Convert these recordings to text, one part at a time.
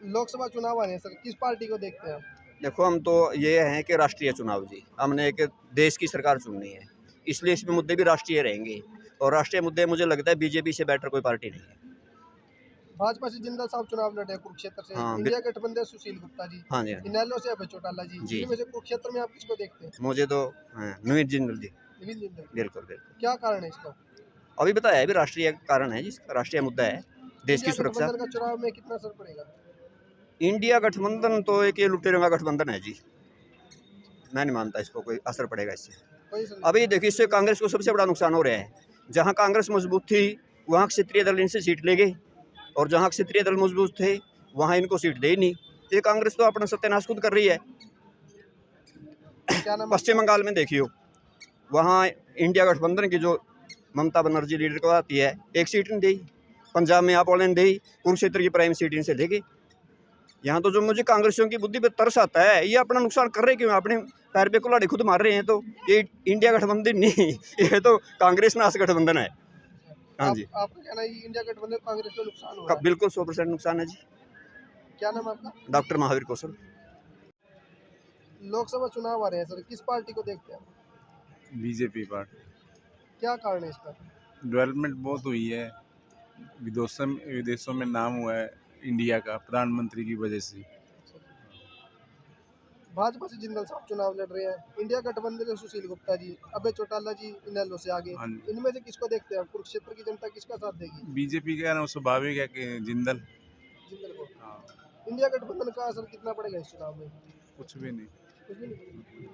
लोकसभा चुनाव आ रहे हैं सर, किस पार्टी को देखते हैं आप? देखो, हम तो ये हैं कि राष्ट्रीय चुनाव जी, हमने एक देश की सरकार चुननी है, इसलिए इसमें मुद्दे भी राष्ट्रीय रहेंगे। और राष्ट्रीय मुद्दे मुझे लगता है बीजेपी से बेटर कोई पार्टी नहीं है। भाजपा से जिंदल साहब चुनाव लड़े हैं कुरुक्षेत्र से, हाँ इंडिया गठबंधन सुशील गुप्ता जी, हाँ जी, हाँ इनेलो से अभय चौटाला जी, जी। इनमें से कुरुक्षेत्र में आप किसको देखते हैं? मुझे तो नवीन जिंदल जी। नितिन जिंदल। बिल्कुल बिल्कुल। क्या कारण है इसका? अभी बताया है, अभी राष्ट्रीय कारण है, जिसका राष्ट्रीय मुद्दा है देश की इंडिया सुरक्षा। गठबंधन का चुनाव में कितना असर पड़ेगा? इंडिया गठबंधन तो एक ये लुटेरों का गठबंधन है जी, मैं नहीं मानता इसको कोई असर पड़ेगा इससे। कोई असर नहीं अभी पड़ेगा। देखिए, इससे कांग्रेस को सबसे बड़ा नुकसान हो रहा है। जहाँ कांग्रेस मजबूत थी वहाँ क्षेत्रीय दल इनसे सीट ले गए, और जहाँ क्षेत्रीय दल मजबूत थे वहाँ इनको सीट दे ही नहीं। ये कांग्रेस तो अपना सत्यानाश खुद कर रही है। क्या नाम है? पश्चिम बंगाल में देखियो, वहाँ इंडिया गठबंधन की जो ममता बनर्जी लीडर को आती है, एक सीट नहीं दी। पंजाब में आप ऑनलाइन दी, कुरुक्षेत्र की प्राइम सीट इनसे ले गई। यहाँ तो जो मुझे कांग्रेसियों की बुद्धि पे तरस आता है, ये अपना नुकसान कर रहे क्यों? अपने पैर पे कुल्हाड़ी खुद मार रहे हैं। तो ये इंडिया गठबंधन नहीं, ये तो कांग्रेस नाश गठबंधन है। हाँ जी, आपका कहना है ये इंडिया गठबंधन कांग्रेस को नुकसान हो रहा है? बिल्कुल 100% नुकसान है जी। क्या नाम है आपका? डॉक्टर महावीर कौशल। लोकसभा चुनाव आ रहे हैं सर, किस पार्टी को देखते हैं आप? BJP party. क्या कारण है इसका? डेवलपमेंट बहुत हुई है, विदेशों में नाम हुआ है इंडिया का प्रधानमंत्री की वजह से। भाजपा से जिंदल साहब चुनाव लड़ रहे हैं, इंडिया गठबंधन से सुशील गुप्ता जी, अभय चौटाला जी इनेलो से आगे, हाँ, इनमें से किसको देखते हैं? कुरुक्षेत्र की जनता किसका साथ देगी? बीजेपी का ना स्वाभाविक है कि जिंदल। जिंदल को। हाँ, इंडिया गठबंधन का असर कितना पड़ेगा इस चुनाव में? कुछ भी नहीं। कुछ भी नहीं।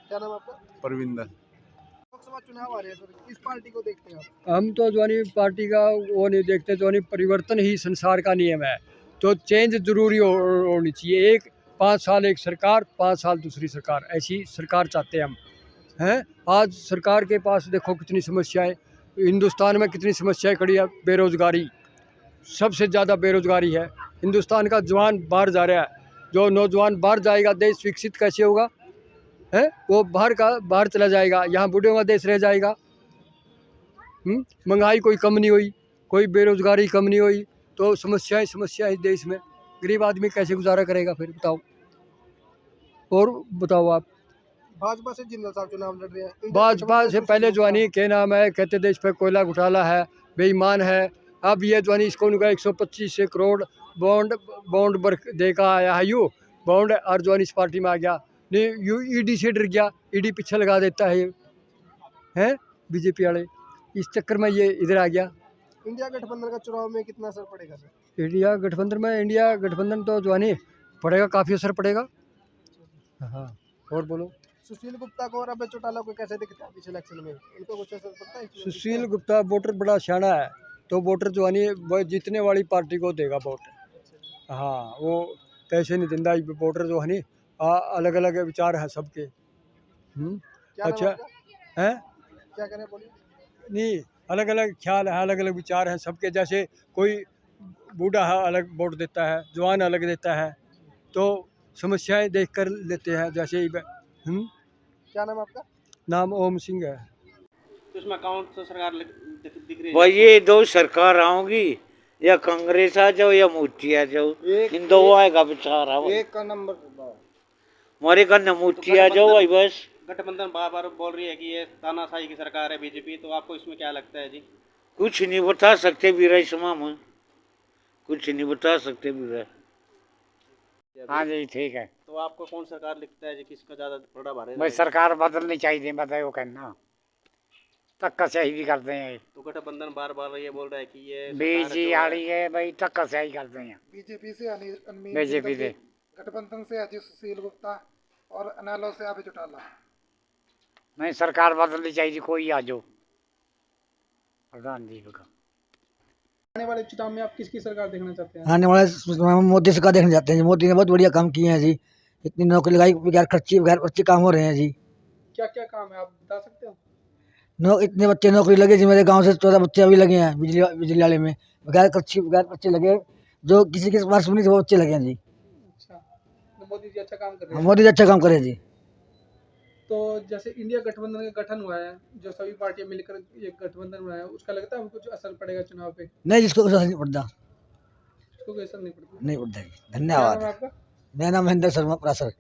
क्या नाम है आपका? परविंदर। लोकसभा चुनाव आ रहे हैं सर, किस पार्टी को देखते हैं आप? हम तो जोनी पार्टी का वो नहीं देखते, जोनी परिवर्तन ही संसार का नियम है, तो चेंज जरूरी होनी चाहिए। 5 साल एक सरकार, 5 साल दूसरी सरकार, ऐसी सरकार चाहते हैं हम हैं। आज सरकार के पास देखो कितनी समस्याएं, हिंदुस्तान में कितनी समस्याएं खड़ी है। बेरोजगारी, सबसे ज़्यादा बेरोजगारी है। हिंदुस्तान का जवान बाहर जा रहा है, जो नौजवान बाहर जाएगा देश विकसित कैसे होगा? है वो बाहर चला जाएगा, यहाँ बूढ़ों का देश रह जाएगा। महंगाई कोई कम नहीं हुई, कोई बेरोजगारी कम नहीं हुई, तो समस्या है देश में। गरीब आदमी कैसे गुजारा करेगा फिर बताओ? और बताओ आप। भाजपा से जिंदल साहब चुनाव लड़ रहे हैं, इंडिया भाजपा गठबंधन से सुशील पहले गुप्ता। जवानी के नाम है, कहते देश पे कोयला घोटाला है, बेईमान है। अब ये जवानी इसको उनका 125 करोड़ बॉन्ड देकर आया है यू बॉन्ड, और जवानी इस पार्टी में आ गया नहीं, यू ईडी से डर गया, ईडी पीछे लगा देता है हैं बीजेपी वाले, इस चक्कर में ये इधर आ गया। इंडिया गठबंधन का चुनाव में कितना असर पड़ेगा सर? इंडिया गठबंधन तो जवानी पड़ेगा, काफ़ी असर पड़ेगा। हाँ, और बोलो। सुशील गुप्ता को और अभय चौटाला को कैसे दिखता है इस इलेक्शन में? इनको कुछ असर पड़ता है इसमें? सुशील गुप्ता वोटर बड़ा सियाना है, तो वोटर जो है वो जीतने वाली पार्टी को देगा वोट। हाँ, वो पैसे नहीं देता वोटर जो है अलग अलग विचार है सबके। क्या नाम अच्छा आपका? है क्या कह रहे हैं बोलिए। नहीं, अलग अलग ख्याल है, अलग अलग विचार हैं सबके। जैसे कोई बूढ़ा है अलग वोट देता है, जवान अलग देता है, तो समस्याएं देख कर लेते हैं। जैसे क्या नाम आपका? नाम ओम सिंह है। तो इसमें कौन सा सरकार दिख रही है? भाई ये दो सरकार आओगी, या कांग्रेस आ जाओ या मोदी आ जाओ, इन दो आएगा विचार है भाई। एक का नंबर हमारे का नमूची आ जाओ भाई बस। गठबंधन बार बार बोल रही है कि ये तानाशाही की सरकार है बीजेपी, तो आपको इसमें क्या लगता है जी? कुछ नहीं बता सकते वीरा इसमा में, कुछ नहीं बता सकते वीरा। हाँ जी ठीक है। तो आपको कौन सरकार लगता है जी, किसका ज्यादा बड़ा भारी भाई सरकार बदलनी चाहिए, बताओ कहना धक्का सही भी करते हैं। तो गठबंधन बार बार ये बोल रहा है कि ये बीजी आड़ी है भाई, धक्का सही करते हैं बीजेपी से बीजेपी से। गठबंधन से अजय सुशील गुप्ता और अनालो से अभय चौटाला। नहीं, सरकार बदलनी चाहिए, कोई आ जाओ प्रधान जी का। आने वाले चुनाव में आप किसकी सरकार देखना चाहते हैं? आने वाले मोदी सरकार देखना चाहते हैं जी। मोदी ने बहुत बढ़िया काम किए हैं जी, इतनी नौकरी लगाई, बगैर खर्ची बगैर अच्छे काम हो रहे हैं जी। क्या क्या काम है आप बता सकते हो? इतने बच्चे नौकरी लगे जी, मेरे गांव से 14 बच्चे अभी लगे हैं बिजली वाले में, बगैर खर्ची बगैर बच्चे लगे, जो किसी के पास नहीं थे वो बच्चे लगे हैं जी। अच्छा, तो मोदी जी अच्छा काम कर रहे हाँ, हैं। मोदी जी अच्छा काम करे जी। तो जैसे इंडिया गठबंधन का गठन हुआ है, जो सभी पार्टियां मिलकर ये गठबंधन बनाया है, उसका लगता है कुछ असर पड़ेगा चुनाव पे? नहीं, जिसको असर नहीं पड़ता। उसको कोई असर नहीं पड़ता। नहीं पड़ता जी। क्या नाम धन्यवाद। है आपका? मेरा नाम महेंद्र शर्मा परासर।